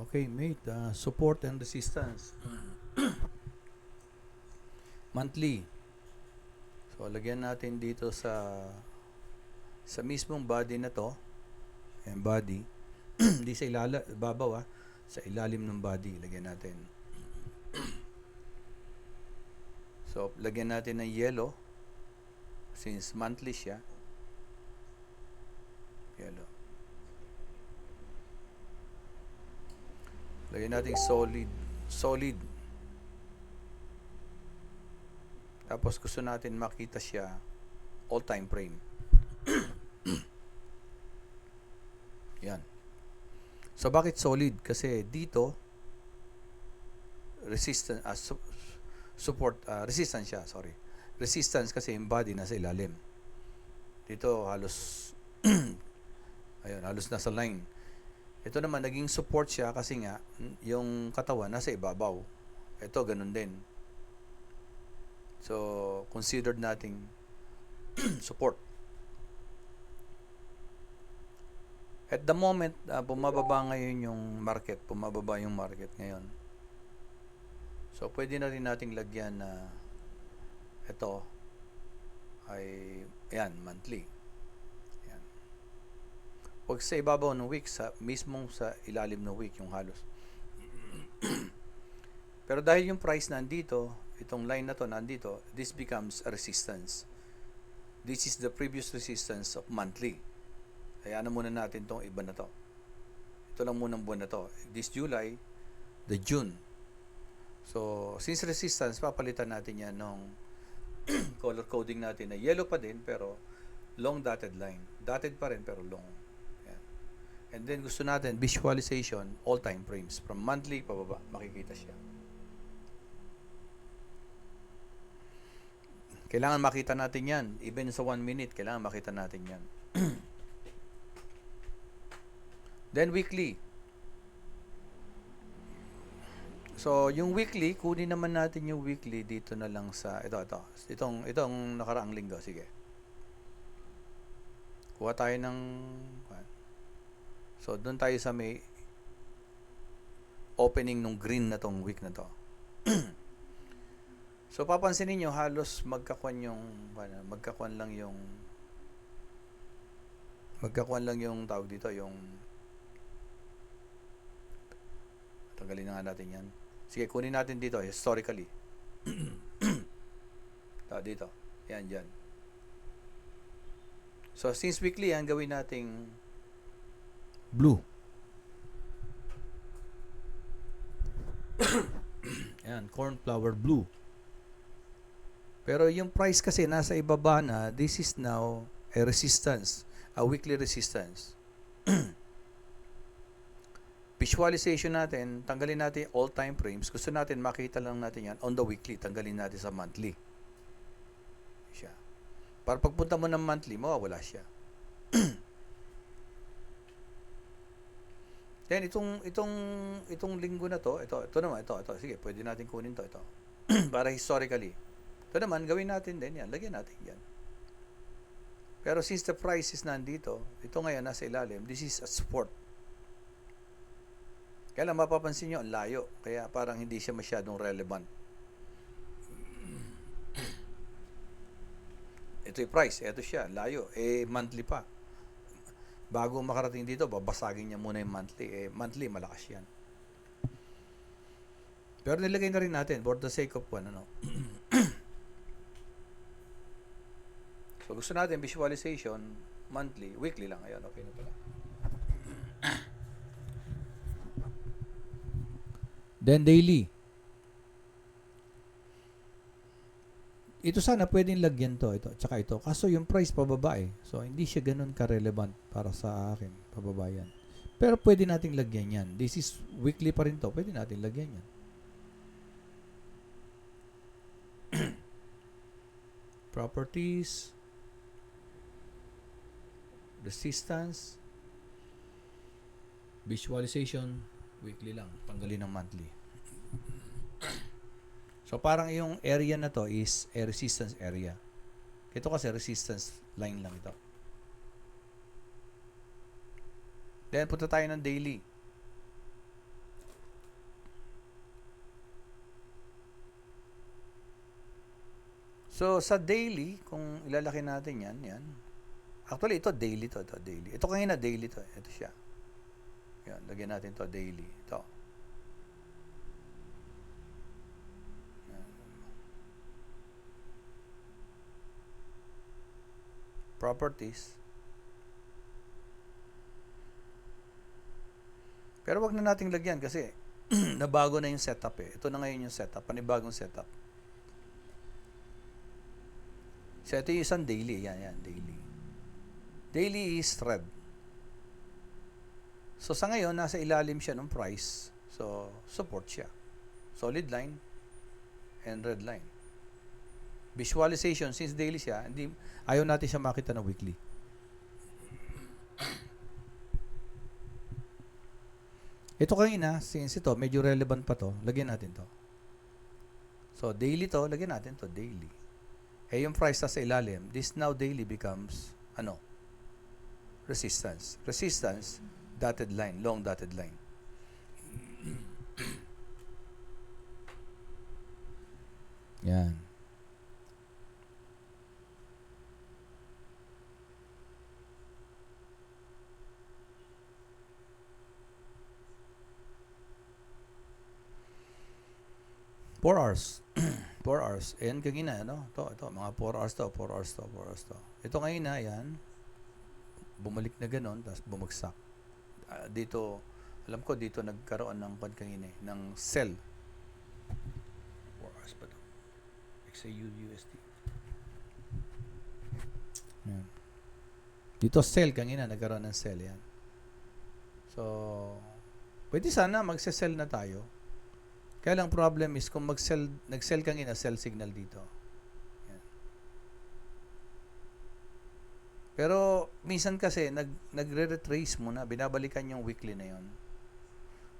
Okay, mate. Support and resistance. Monthly. So, lagyan natin dito sa mismong body na to. Yung body. Hindi sa babaw sa ilalim ng body. Lagyan natin. So, lagyan natin ng yellow. Since monthly siya. Yellow. Lagyan natin solid. Tapos gusto natin makita siya all-time frame. Yan. So bakit solid? Kasi dito resistance resistance siya, sorry. Resistance kasi yung body nasa ilalim. Dito halos ayun, halos nasa line. Ito naman naging support siya kasi nga yung katawan nasa ibabaw. Ito ganun din. So considered nating support. At the moment, bumababa ngayon yung market. Bumababa yung market ngayon. So, pwede na rin nating lagyan na ito ay, ayan, monthly. Ayan. Huwag sa ibabaw ng week, mismong sa ilalim ng week, yung halos. Pero dahil yung price nandito, itong line na to nandito, this becomes a resistance. This is the previous resistance of monthly. Kaya muna natin itong iba na to. Ito lang muna ang buwan na to. This July, the June. So, since resistance, papalitan natin yan nung color coding natin na yellow pa din, pero long dotted line. Dotted pa rin, pero long. Yan. And then, gusto natin, visualization, all time frames. From monthly, pababa, makikita siya. Kailangan makita natin yan. Even sa 1 minute, kailangan makita natin yan. Then weekly. So, yung weekly, kunin naman natin yung weekly dito na lang sa itong nakaraang linggo. Sige. Kuha tayo ng so, doon tayo sa may opening ng green na tong week na to. So, papansinin niyo halos magkakuan lang yung tawag dito, yung tanggalin na nga natin yan. Sige, kunin natin dito, historically. Dito. Yan, dyan. So, since weekly, yan, gawin nating blue. Yan, cornflower blue. Pero yung price kasi nasa ibaba na, this is now a resistance, a weekly resistance. Visualization natin, tanggalin natin all time frames. Gusto natin makita lang natin yan on the weekly, tanggalin natin sa monthly. Siya. Para pagpunta mo ng monthly, mawawala siya. Then itong linggo na to, ito naman, ito. Sige, pwede natin kunin ito. Para historically. Ito naman, gawin natin din yan. Lagyan natin yan. Pero since the price is nandito, ito ngayon nasa ilalim, this is a support. Kaya lang mapapansin nyo, ang layo. Kaya parang hindi siya masyadong relevant. Ito yung price. Ito siya, layo. Monthly pa. Bago makarating dito, babasagin niya muna yung monthly. Monthly, malakas yan. Pero nilagay na rin natin for the sake of So, gusto natin visualization, monthly, weekly lang. Ayan, okay na pala. Then daily. Ito sana pwedeng lagyan to, ito, tsaka ito. Kaso yung price pababa So, hindi siya ganun ka-relevant para sa akin, pababa yan. Pero pwede nating lagyan yan. This is weekly pa rin to. Pwede nating lagyan yan. Properties. Resistance. Visualization. Weekly lang. Tanggalin ng monthly. So, parang yung area na to is a resistance area. Ito kasi resistance line lang ito. Then, punta tayo ng daily. So, sa daily, kung ilalaki natin yan. Actually, ito daily to. Ito daily. Ito kanina daily to. Ito siya. Yan, lagyan natin to daily. Ito. Properties. Pero wag na nating lagyan kasi nabago na yung setup eh. Ito na ngayon yung setup. Panibagong setup. So, ito yung isang daily. Yan, daily. Daily is red. So, sa ngayon, nasa ilalim siya ng price. So, support siya. Solid line and red line. Visualization, since daily siya, ayaw natin siya makita na weekly. Ito kanina, since ito, medyo relevant pa to, lagyan natin to. So, daily to, lagyan natin to, daily. Eh, yung price sa ilalim, this now daily becomes, resistance. Resistance, dotted line, long dotted line. Yan. Four hours. 4 hours. Ayan kagina, Ito, mga 4 hours to, 4 hours to, 4 hours to. Ito ngayon na, yan. Bumalik na ganon, tapos bumagsak. Dito, alam ko, dito nagkaroon ng kanina, ng sell. 4 hours pa to. XAU USD. Yan. Dito sell kanina, nagkaroon ng sell, yan. So, pwede sana magse-sell na tayo. Kaya lang problem is kung nag-sell kanina, sell signal dito. Yan. Pero minsan kasi nagre-retrace muna, binabalikan yung weekly na yon.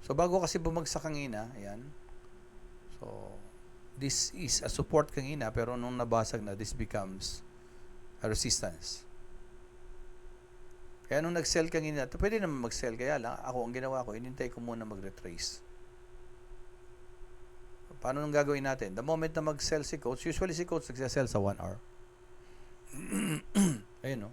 So bago kasi bumagsak kanina, ayan. So this is a support kanina pero nung nabasag na, this becomes a resistance. Kaya nung nag-sell kanina, pwede naman mag-sell, kaya lang ako ang ginawa ko, inintay ko muna mag-retrace. Paano nung gagawin natin? The moment na mag-sell si coach, usually si coach nagsasell sa 1 hour. Ayun, no?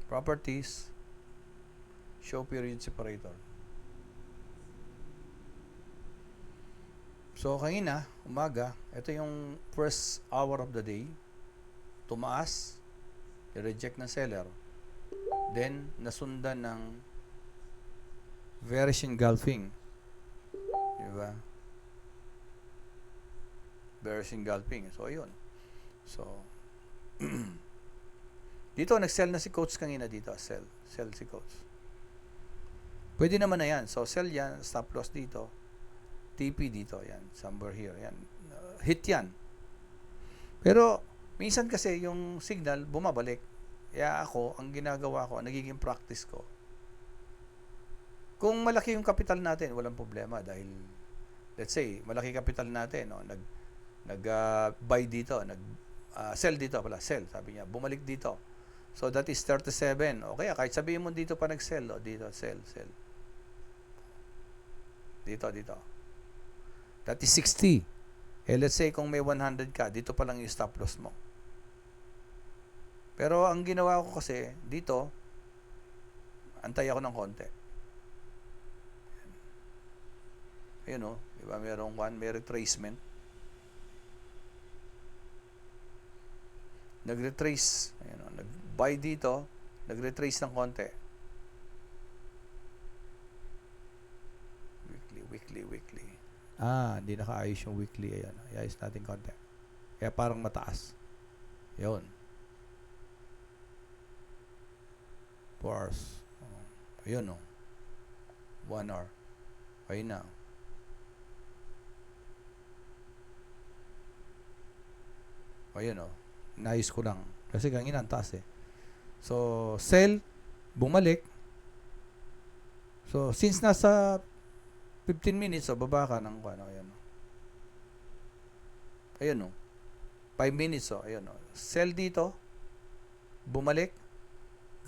Properties, show period separator. So, kanina, umaga, ito yung first hour of the day, tumaas, i-reject ng seller, then nasundan ng bearish engulfing, diba? Bearish engulfing. So ayun. So dito nag-sell na si coach kanina dito, sell si coach. Pwede naman na yan. So sell yan, stop loss dito, TP dito, yan, somewhere here, yan. Hit yan. Pero minsan kasi yung signal bumabalik. Kaya ako, ang ginagawa ko, nagiging practice ko. Kung malaki yung capital natin, walang problema dahil let's say, malaki capital natin, buy dito, sell dito pala, sell, sabi niya, bumalik dito. So that is 37. O kaya kahit sabihin mo dito pa nag-sell, dito sell. Dito. That is 60. Let's say kung may 100 ka, dito pa lang yung stop loss mo. Pero ang ginawa ko kasi, dito, antay ako ng konti. Ayun o, diba? May retracement. Nag-retrace. Ayun o, nag-buy dito, nag-retrace ng konti. Weekly. Hindi nakaayos yung weekly. Ayan, ayos natin konti. Kaya parang mataas. Ayun. 4 hours. Ayun, 1 hour. Ayun na. Ayun, Nais ko lang. Kasi kanina ang taas eh. So, sell, bumalik. So, since nasa 15 minutes, baba ka ng ayun. Ayun, 5 minutes, ayun, sell dito, bumalik,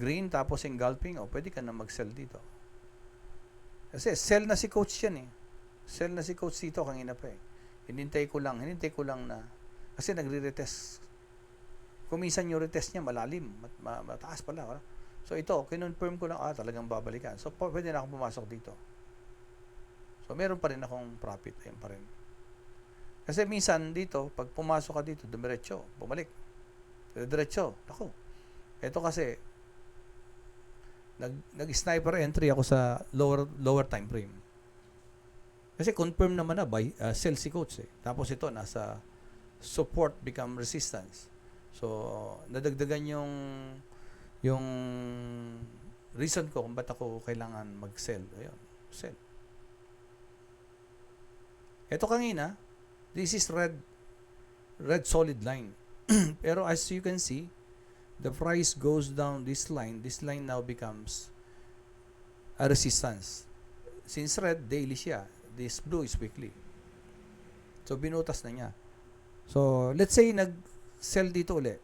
green tapos engulfing, pwede ka na mag-sell dito. Kasi sell na si coach yan eh. Sell na si coach dito kanina pa eh. Hinintay ko lang na, kasi nagre-retest. Kung minsan yung retest niya malalim, mataas pala. So ito, kinonfirm ko lang, talagang babalikan. So pwede na akong pumasok dito. So meron pa rin akong profit, ayun pa rin. Kasi minsan dito, pag pumasok ka dito, dumiretso, bumalik. Diretso, ako. Ito kasi, nag-sniper entry ako sa lower time frame. Kasi confirm naman na by sell si coach eh. Tapos ito, nasa support become resistance. So, nadagdagan yung reason ko kung ba't ako kailangan mag-sell. Ayun, sell. Ito kanina, this is red solid line. Pero as you can see, the price goes down this line now becomes a resistance. Since red, daily siya. This blue is weekly. So, binutas na niya. So, let's say nag-sell dito ulit.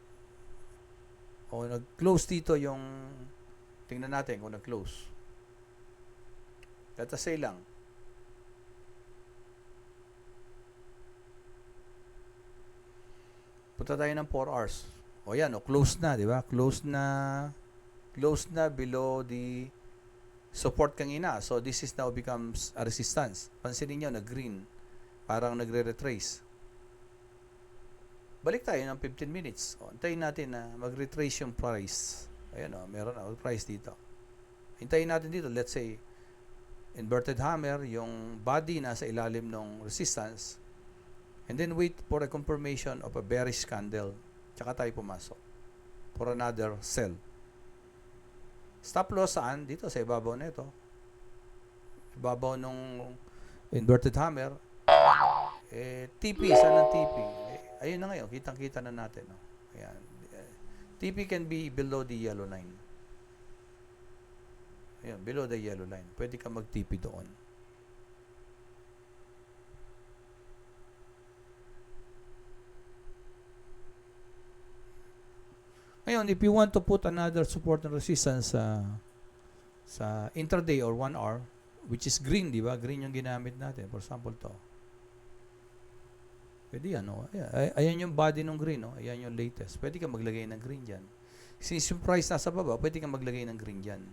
O nag-close dito yung, tingnan natin kung nag-close. Let us say lang, punta tayo ng 4 hours. O yan, close na, di ba? Close na below the support kanina. So, this is now becomes a resistance. Pansinin nyo, nag-green. Parang nagre-retrace. Balik tayo ng 15 minutes. Hintayin natin na mag-retrace yung price. Ayan meron na price dito. Hintayin natin dito, let's say, inverted hammer, yung body nasa ilalim ng resistance. And then wait for a confirmation of a bearish candle. Tsaka tayo pumasok for another sell. Stop loss saan? Dito sa ibabaw na ito. Ibabaw nung inverted hammer. TP, saan ang TP? Ayun na ngayon, kitang-kita na natin. Ayan. TP can be below the yellow line. Ayan, below the yellow line. Pwede ka mag-TP doon. Ngayon, if you want to put another support and resistance sa intraday or 1 hour, which is green, di ba? Green yung ginamit natin. For example, to. Pwede yan, ayan yung body ng green, ayan yung latest. Pwede ka maglagay ng green dyan. Since yung price nasa baba, pwede ka maglagay ng green dyan.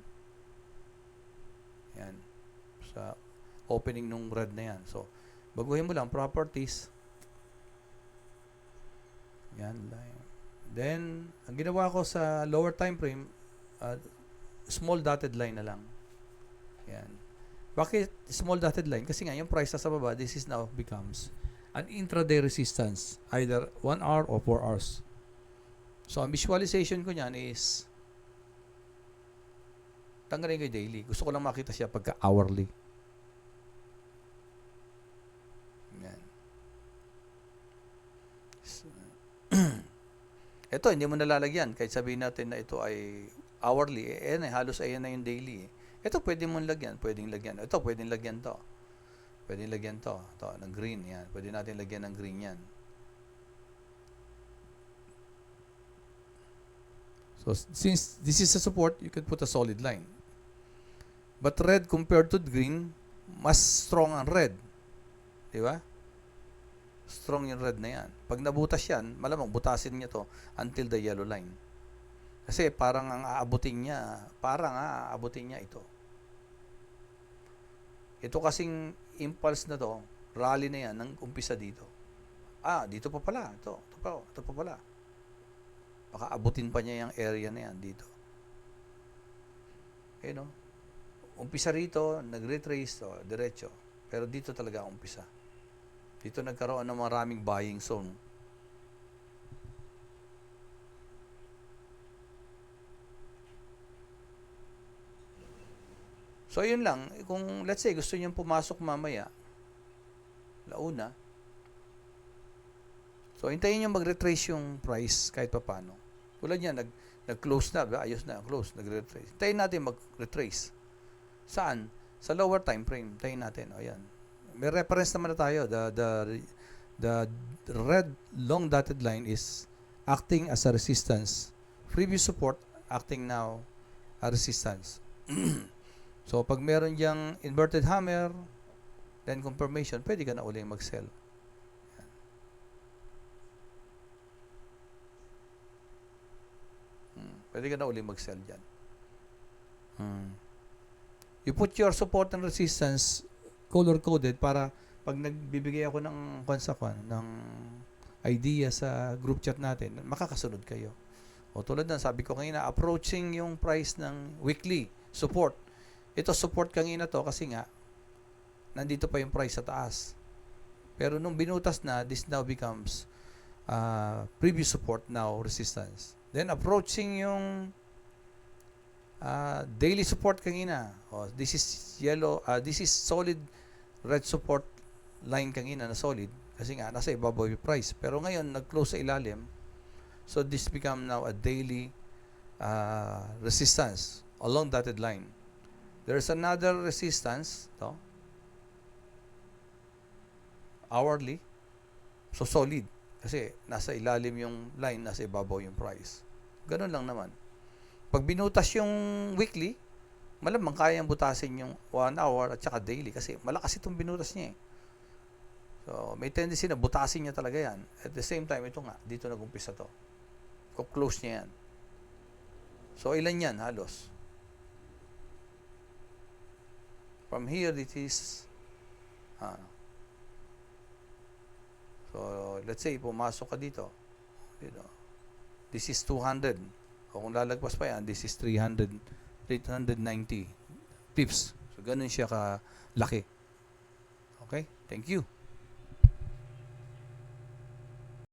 Yan. Sa opening nung red na yan. So, baguhin mo lang, properties. Yan, line. Then, ang ginawa ko sa lower time frame, small dotted line na lang. Yan. Bakit small dotted line? Kasi nga, yung price sa baba, this is now becomes an intraday resistance, either 1 hour or 4 hours. So, ang visualization ko niyan is, tanggalin ko yung daily. Gusto ko lang makita siya pagka hourly. Yan. So, ito, hindi mo nalalagyan. Kahit sabihin natin na ito ay hourly. Halos ayan na yung daily. Ito, pwede mong lagyan. Pwedeng lagyan. Ito, pwedeng lagyan to. Pwedeng lagyan to. Ito, ng green. Yan. Pwede natin lagyan ng green yan. So, since this is a support, you could put a solid line. But red compared to green, mas strong ang red. Di ba? Strong yung red na yan. Pag nabutas yan, malamang butasin niya to until the yellow line. Kasi parang ang aabutin niya ito. Ito kasing impulse na to, rally na yan, nang umpisa dito. Dito pa pala. Ito pa pala. Baka abutin pa niya yung area na yan dito. Umpisa rito, nag-retrace, diretso. Pero dito talaga umpisa. Dito nagkaroon ng maraming buying zone. So, yun lang. Kung, let's say, gusto niyo pumasok mamaya, launa, so, hintayin niyo mag-retrace yung price kahit pa paano. Tulad niya, nag-close na, ayos na, close, nag-retrace. Hintayin natin mag-retrace. Saan? Sa lower time frame. Hintayin natin. Ayan. May reference naman na tayo. The red long dotted line is acting as a resistance. Previous support acting now resistance. So, pag meron diyang inverted hammer, then confirmation, pwede ka na uling mag-sell. Pwede ka na uling mag-sell dyan. You put your support and resistance color-coded para pag nagbibigay ako ng ng idea sa group chat natin, makakasunod kayo. O tulad ng sabi ko kanina, approaching yung price ng weekly support. Ito support kanina to kasi nga nandito pa yung price sa taas. Pero nung binutas na, this now becomes previous support, now resistance. Then approaching yung daily support kanina. Oh, this is yellow, this is solid red support line kanina na solid kasi nga nasa ibabaw yung price. Pero ngayon nag-close sa ilalim. So this become now a daily resistance along dotted line. There's another resistance, to hourly. So solid kasi nasa ilalim yung line, nasa ibabaw yung price. Ganun lang naman. Pag binutas yung weekly, malamang kayang butasin yung 1 hour at saka daily kasi malakas itong binutas niya eh. So, may tendency na butasin niya talaga yan. At the same time, ito nga, dito nag-umpisa to. Close niya yan. So, ilan yan halos? From here, it is so, let's say, pumasok ka dito. This is 200. O kung lalagpas pa yan, this is 390 pips. So, ganun siya kalaki. Okay? Thank you.